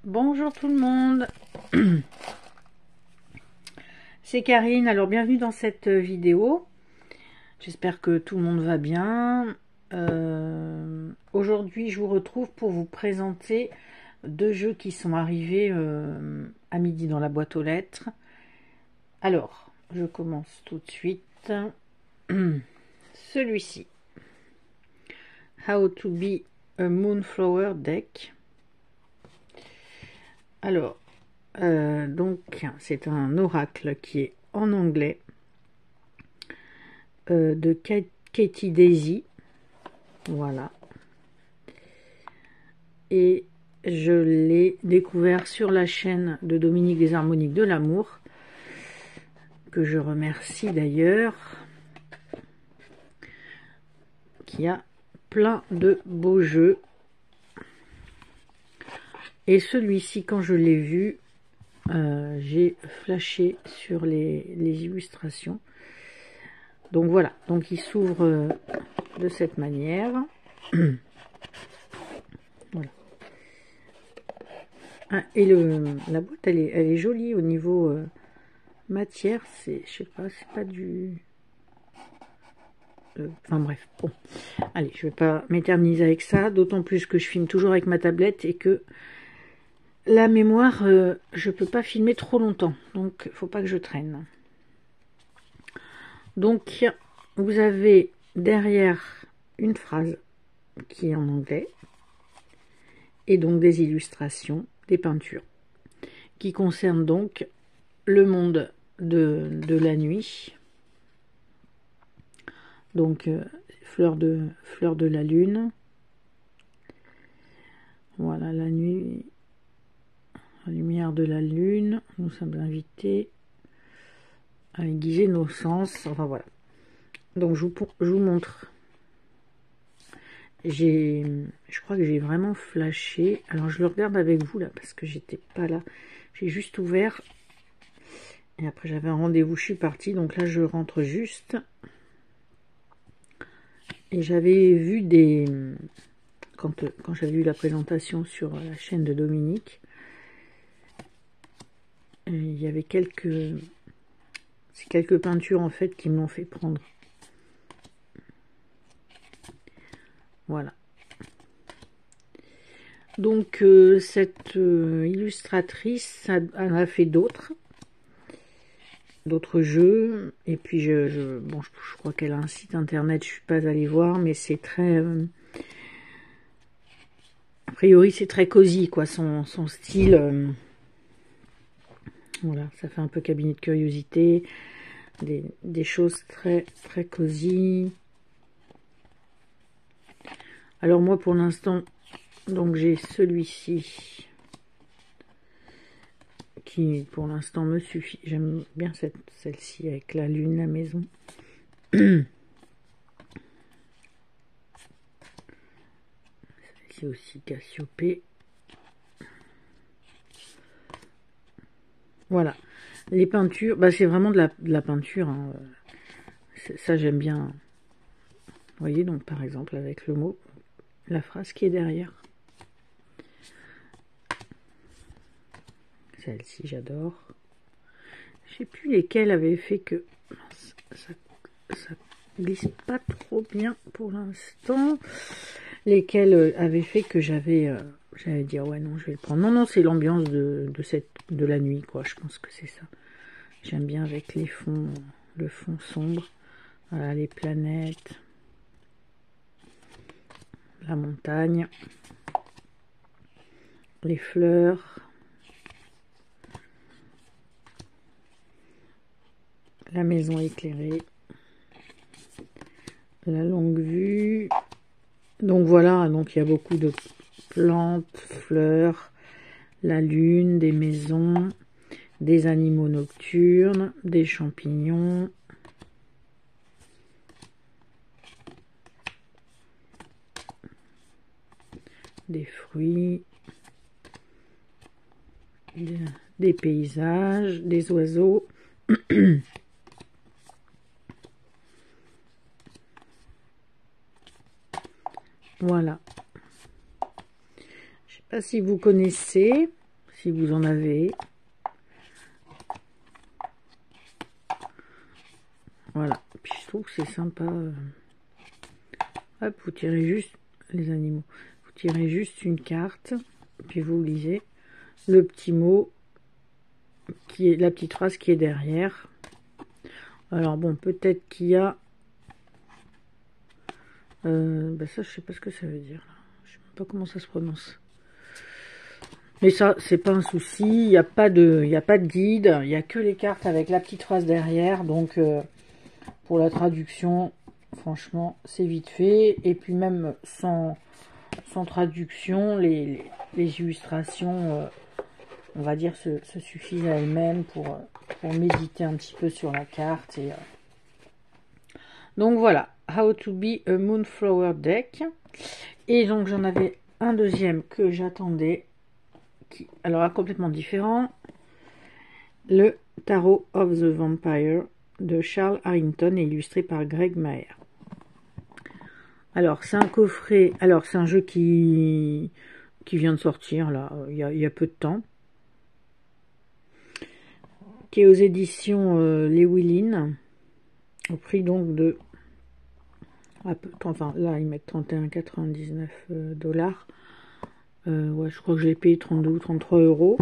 Bonjour tout le monde, c'est Karine. Alors bienvenue dans cette vidéo. J'espère que tout le monde va bien. Aujourd'hui je vous retrouve pour vous présenter deux jeux qui sont arrivés à midi dans la boîte aux lettres. Alors je commence tout de suite. Celui-ci, How to be a Moonflower Deck. Alors, donc, c'est un oracle qui est en anglais de Katie Daisy. Voilà. Et je l'ai découvert sur la chaîne de Dominique des Harmoniques de l'amour, que je remercie d'ailleurs, qui a plein de beaux jeux. Et celui-ci, quand je l'ai vu, j'ai flashé sur les illustrations. Donc voilà, donc il s'ouvre de cette manière. Voilà. Ah, et la boîte, elle est jolie au niveau matière. C'est, je sais pas, c'est pas du... Enfin bref, bon. Allez, je vais pas m'éterniser avec ça, d'autant plus que je filme toujours avec ma tablette et que la mémoire, je peux pas filmer trop longtemps, donc faut pas que je traîne. Donc vous avez derrière une phrase qui est en anglais et donc des illustrations, des peintures qui concernent donc le monde de la nuit. Donc fleurs de la lune. Voilà, la nuit, la lumière de la lune, nous sommes invités à aiguiser nos sens. Enfin voilà. Donc je vous montre. Je crois que j'ai vraiment flashé. Alors je le regarde avec vous là parce que j'étais pas là. J'ai juste ouvert. Et après j'avais un rendez-vous, je suis partie. Donc là je rentre juste. Et j'avais vu des... Quand j'avais eu la présentation sur la chaîne de Dominique, il y avait quelques peintures en fait qui m'ont fait prendre. Voilà. Donc cette illustratrice en a fait d'autres jeux, et puis je crois qu'elle a un site internet, je suis pas allée voir, mais c'est très a priori c'est très cosy quoi, son style. Voilà, ça fait un peu cabinet de curiosité, des choses très très cosy. Alors moi pour l'instant, donc j'ai celui-ci qui pour l'instant me suffit. J'aime bien celle-ci avec la lune, la maison. C'est aussi Cassiopée. Voilà, les peintures, bah c'est vraiment de la peinture, hein. Ça j'aime bien. Vous voyez, donc par exemple avec le mot, la phrase qui est derrière. Celle-ci j'adore. Je sais plus lesquelles avaient fait que ça glisse pas trop bien pour l'instant. Lesquelles avaient fait que j'avais dit ouais non je vais le prendre. Non c'est l'ambiance de la nuit quoi. Je pense que c'est ça. J'aime bien avec les fonds, le fond sombre. Voilà, les planètes, la montagne, les fleurs, la maison éclairée, la longue vue. Donc voilà, donc il y a beaucoup de plantes, fleurs, la lune, des maisons, des animaux nocturnes, des champignons, des fruits, des paysages, des oiseaux. Voilà. Je sais pas si vous connaissez. si vous en avez. Voilà, puis je trouve que c'est sympa. Hop, vous tirez juste les animaux. Vous tirez juste une carte, puis vous lisez le petit mot qui est la petite phrase qui est derrière. Alors bon, peut-être qu'il y a ça, je sais pas ce que ça veut dire. Je sais même pas comment ça se prononce. Mais ça, c'est pas un souci. Il n'y a pas de guide. Il n'y a que les cartes avec la petite phrase derrière. Donc, pour la traduction, franchement, c'est vite fait. Et puis même sans traduction, les illustrations, on va dire, se suffisent à elles-mêmes pour méditer un petit peu sur la carte. Et, donc voilà, How to be a Moonflower Deck. Et donc j'en avais un deuxième que j'attendais, qui alors est complètement différent. Le Tarot of the Vampire de Charles Harrington, illustré par Greg Maher. Alors c'est un coffret, alors c'est un jeu qui vient de sortir là, il y a peu de temps, qui est aux éditions Les Willin, au prix donc de, enfin là ils mettent 31,99 $. Ouais, je crois que je l'ai payé 32 ou 33 €.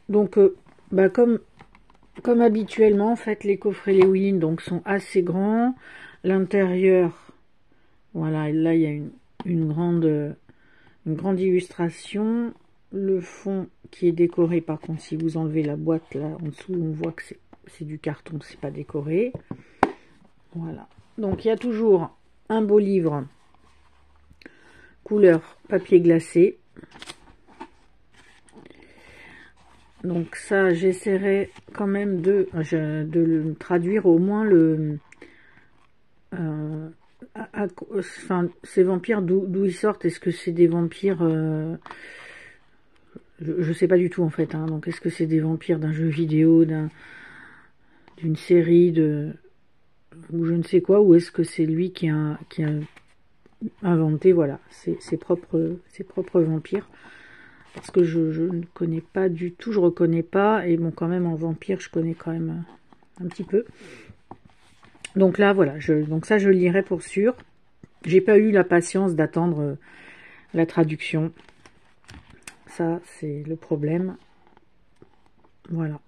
Donc comme habituellement, en fait, les coffrets Les Willin donc sont assez grands. L'intérieur, voilà, là il y a une grande illustration. Le fond qui est décoré, par contre, si vous enlevez la boîte là en dessous, on voit que c'est du carton, c'est pas décoré. Voilà. Donc il y a toujours un beau livre couleur papier glacé. Donc ça, j'essaierai quand même de le traduire au moins le... enfin, ces vampires, d'où ils sortent. Est-ce que c'est des vampires... je sais pas du tout en fait. Hein, donc est-ce que c'est des vampires d'un jeu vidéo, d'une série, ou je ne sais quoi, ou est-ce que c'est lui qui a inventé, voilà, ses propres vampires. Parce que je ne connais pas du tout, je reconnais pas, et bon, quand même, en vampire, je connais quand même un petit peu. Donc là, voilà, donc ça, je le lirai pour sûr. J'ai pas eu la patience d'attendre la traduction. Ça, c'est le problème. Voilà.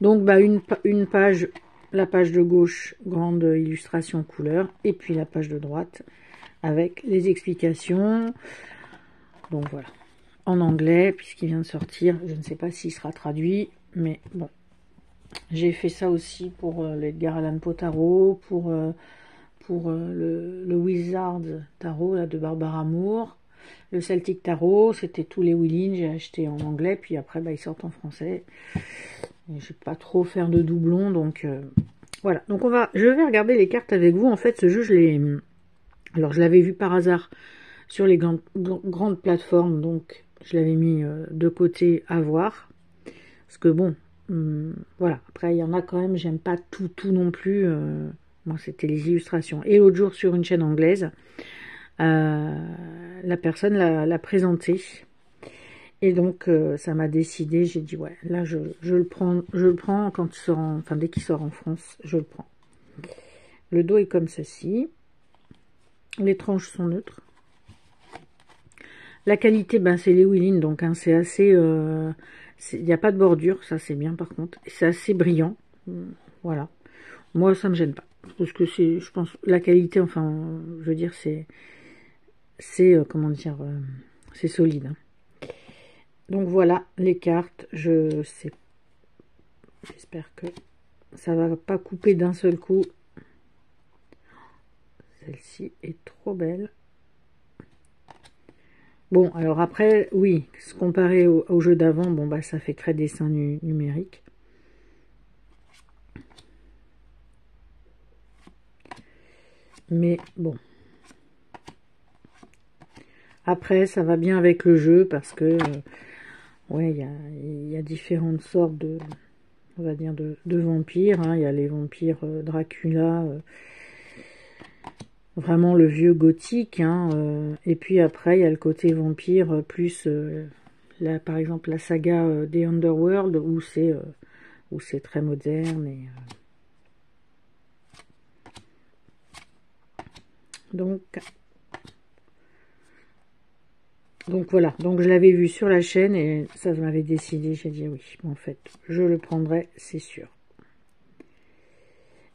Donc, une page, la page de gauche, grande illustration couleur, et puis la page de droite, avec les explications. Donc voilà, en anglais, puisqu'il vient de sortir. Je ne sais pas s'il sera traduit, mais bon. J'ai fait ça aussi pour l'Edgar Allan Poe Tarot, pour le Wizard Tarot là, de Barbara Moore, le Celtic Tarot, c'était tous les Willin, j'ai acheté en anglais, puis après ils sortent en français. Je ne vais pas trop faire de doublons, donc voilà. Donc je vais regarder les cartes avec vous. En fait, ce jeu, je l'avais vu par hasard sur les grandes plateformes, donc je l'avais mis de côté à voir. Parce que bon, voilà, après il y en a quand même, j'aime pas tout non plus. Moi c'était les illustrations. Et l'autre jour sur une chaîne anglaise, la personne l'a présenté. Et donc ça m'a décidé, j'ai dit ouais, là je le prends quand il sort, enfin dès qu'il sort en France, je le prends. Le dos est comme ceci. Les tranches sont neutres. La qualité, c'est les Willin, donc hein, c'est assez... il n'y a pas de bordure, ça c'est bien par contre. C'est assez brillant. Voilà. Moi, ça me gêne pas. Parce que c'est, je pense, la qualité, enfin, je veux dire, c'est comment dire, c'est solide. Hein. Donc voilà, les cartes, j'espère que ça va pas couper d'un seul coup. Celle-ci est trop belle. Bon, alors après, oui, comparé au jeu d'avant, bon, ça fait très dessin numérique. Mais bon. Après, ça va bien avec le jeu parce que, ouais, il y a différentes sortes on va dire, de vampires. Hein. Il y a les vampires Dracula. vraiment le vieux gothique, hein, et puis après il y a le côté vampire plus là, par exemple la saga des Underworld où c'est très moderne et donc voilà, donc je l'avais vu sur la chaîne et ça m'avait décidé, j'ai dit oui, en fait je le prendrai, c'est sûr.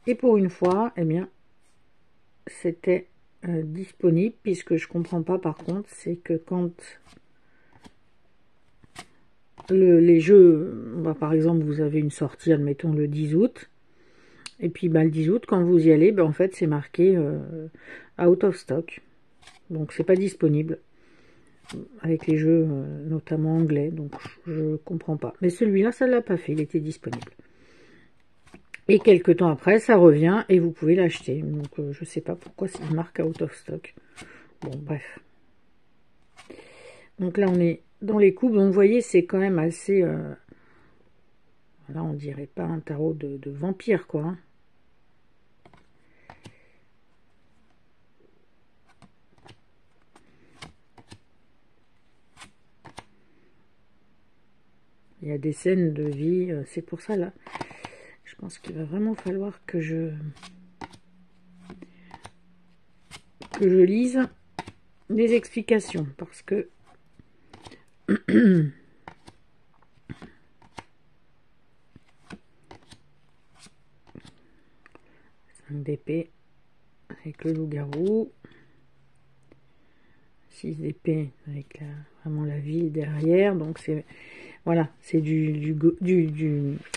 Et pour une fois, eh bien c'était disponible, puisque je comprends pas par contre, c'est que quand les jeux, bah, par exemple vous avez une sortie, admettons le 10 août, et puis bah, le 10 août quand vous y allez, bah, en fait c'est marqué out of stock, donc c'est pas disponible, avec les jeux notamment anglais, donc je comprends pas. Mais celui-là ça l'a pas fait, il était disponible. Et quelques temps après, ça revient et vous pouvez l'acheter. Donc je sais pas pourquoi c'est marque out of stock. Bon, bref. Donc là, on est dans les coupes. Donc vous voyez, c'est quand même assez... Là, on dirait pas un tarot de vampire, quoi. Hein. Il y a des scènes de vie. C'est pour ça, là. Je pense qu'il va vraiment falloir que je lise des explications. Parce que... 5 d'épée avec le loup-garou. 6 d'épée avec vraiment la ville derrière. Donc c'est... Voilà, c'est du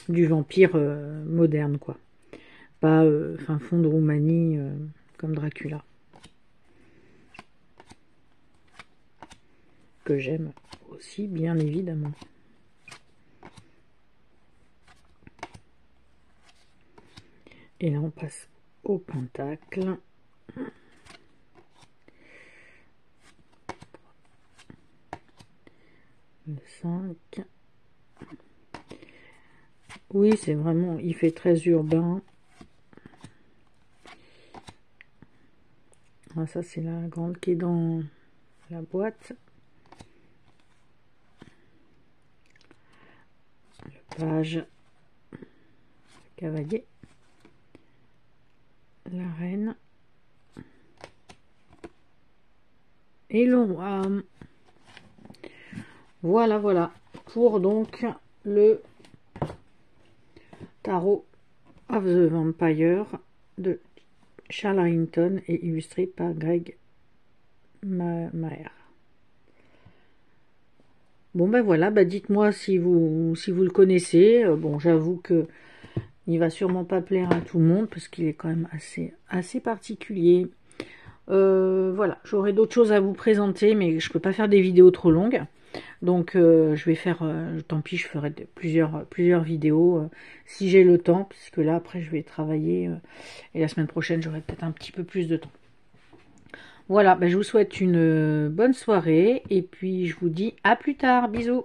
vampire moderne, quoi. Pas fin fond de Roumanie comme Dracula. Que j'aime aussi, bien évidemment. Et là, on passe au pentacle. Le 5. Oui, c'est vraiment, il fait très urbain. Ah, ça, c'est la grande qui est dans la boîte. Le page. Le cavalier. La reine. Et le roi. Voilà, voilà. Pour donc le Tarot of the Vampire de Charles Harrington et illustré par Greg Maher. Bon ben voilà, bah dites-moi si vous le connaissez. Bon, j'avoue que il va sûrement pas plaire à tout le monde parce qu'il est quand même assez particulier. Voilà, j'aurai d'autres choses à vous présenter, mais je peux pas faire des vidéos trop longues. Donc je vais faire, tant pis, je ferai plusieurs vidéos si j'ai le temps, puisque là après je vais travailler et la semaine prochaine j'aurai peut-être un petit peu plus de temps. Voilà, ben, je vous souhaite une bonne soirée et puis je vous dis à plus tard, bisous.